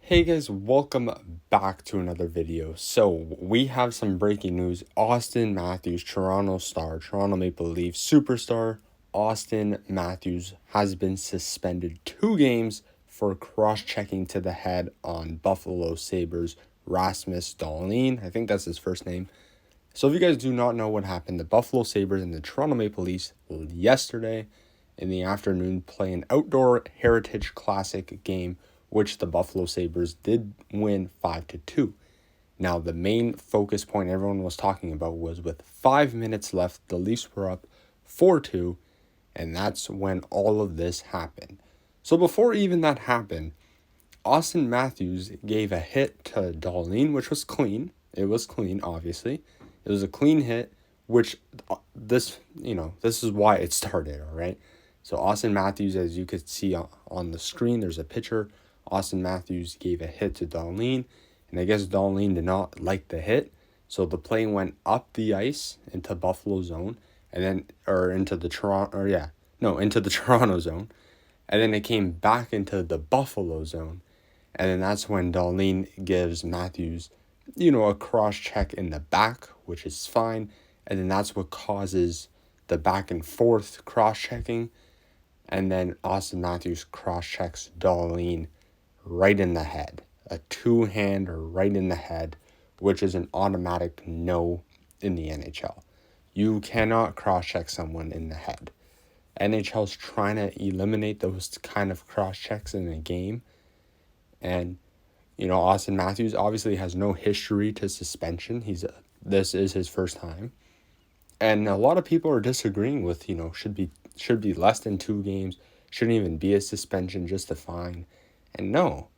Hey guys, welcome back to another video. So we have some breaking news. Auston Matthews, Toronto star, Toronto Maple Leafs superstar, Auston Matthews has been suspended 2 games for cross-checking to the head on Buffalo Sabres Rasmus Dahlin. I think that's his first name. So if you guys do not know what happened, the Buffalo Sabres and the Toronto Maple Leafs yesterday in the afternoon play an outdoor Heritage Classic game, which the Buffalo Sabres did win 5-2. Now, the main focus point everyone was talking about was with 5 minutes left, the Leafs were up 4-2, and that's when all of this happened. So before even that happened, Auston Matthews gave a hit to Dahlin, which was clean. It was clean, obviously. It was a clean hit, which this is why it started, all right? So Auston Matthews, as you could see on the screen, there's a picture. Auston Matthews gave a hit to Dahlin, and I guess Dahlin did not like the hit, so the play went up the ice into Buffalo zone, and then into the Toronto zone, and then it came back into the Buffalo zone, and then that's when Dahlin gives Matthews, a cross check in the back, which is fine, and then that's what causes the back and forth cross checking, and then Auston Matthews cross checks Dahlin right in the head, a 2-hander right in the head, which is an automatic no in the NHL. You cannot cross-check someone in the head. NHL's trying to eliminate those kind of cross-checks in a game. And, Auston Matthews obviously has no history to suspension. This is his first time. And a lot of people are disagreeing with, should be less than 2 games, shouldn't even be a suspension, just a fine. And no,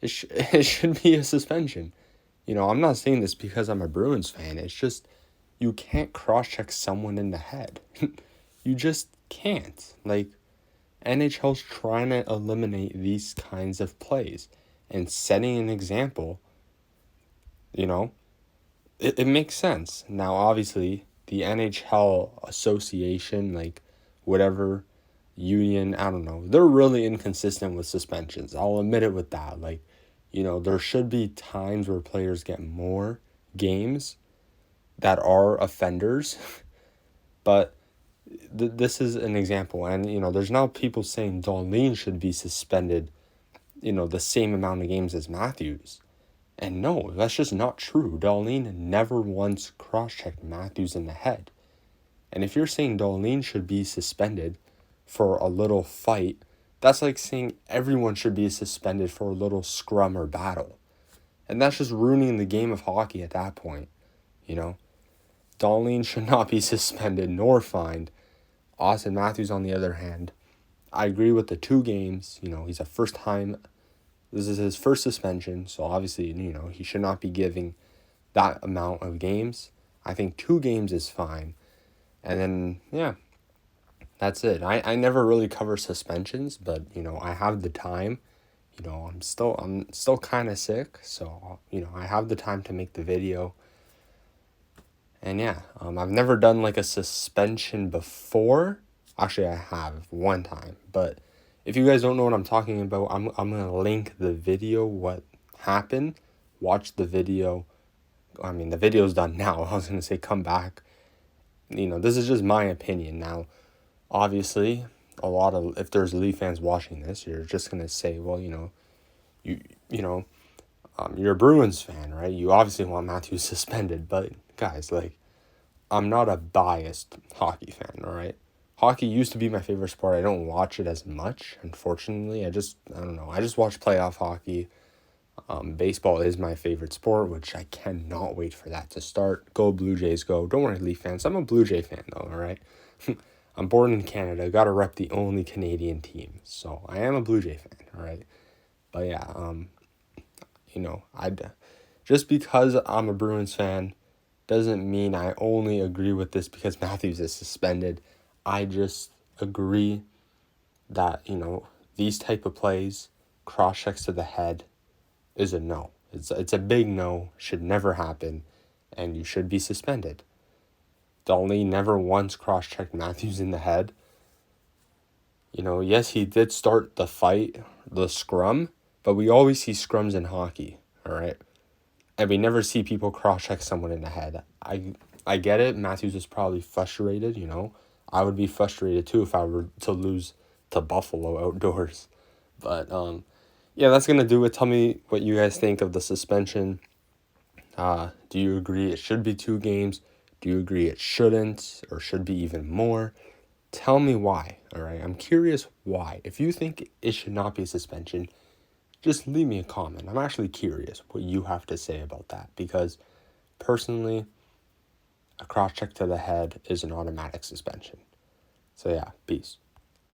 it should be a suspension. I'm not saying this because I'm a Bruins fan. It's just you can't cross-check someone in the head. You just can't. NHL's trying to eliminate these kinds of plays and setting an example, it makes sense. Now, obviously, the NHL association, whatever union, I don't know, they're really inconsistent with suspensions. I'll admit it with that. There should be times where players get more games that are offenders, but this is an example. And, there's now people saying Dahlin should be suspended, the same amount of games as Matthews. And no, that's just not true. Dahlin never once cross-checked Matthews in the head. And if you're saying Dahlin should be suspended for a little fight, that's like saying everyone should be suspended for a little scrum or battle. And that's just ruining the game of hockey at that point, Dahlin should not be suspended nor fined. Auston Matthews, on the other hand, I agree with the 2 games. He's a first time. This is his first suspension, so obviously, he should not be giving that amount of games. I think 2 games is fine. And then, yeah, that's it. I never really cover suspensions, but, I have the time. I'm still kind of sick, so, I have the time to make the video. And yeah, I've never done a suspension before. Actually, I have one time, but if you guys don't know what I'm talking about, I'm going to link the video, what happened. Watch the video. I mean, the video's done now. I was going to say come back. This is just my opinion. Now, obviously, if there's Leaf fans watching this, you're just going to say, well, you're a Bruins fan, right? You obviously want Matthews suspended, but guys, I'm not a biased hockey fan, all right? Hockey used to be my favorite sport. I don't watch it as much, unfortunately. I don't know. I just watch playoff hockey. Baseball is my favorite sport, which I cannot wait for that to start. Go Blue Jays, go. Don't worry, Leaf fans. I'm a Blue Jay fan, though, all right? I'm born in Canada. Got to rep the only Canadian team. So I am a Blue Jay fan, all right? But yeah, just because I'm a Bruins fan doesn't mean I only agree with this because Matthews is suspended. I just agree that, these type of plays, cross-checks to the head, is a no. It's a big no, should never happen, and you should be suspended. Dahlin never once cross-checked Matthews in the head. Yes, he did start the fight, the scrum, but we always see scrums in hockey, all right? And we never see people cross-check someone in the head. I get it. Matthews is probably frustrated, you know. I would be frustrated too if I were to lose to Buffalo outdoors. But, yeah, that's going to do it. Tell me what you guys think of the suspension. Do you agree it should be 2 games? Do you agree it shouldn't or should be even more? Tell me why, all right? I'm curious why. If you think it should not be a suspension, just leave me a comment. I'm actually curious what you have to say about that because personally, a cross check to the head is an automatic suspension. So yeah, peace.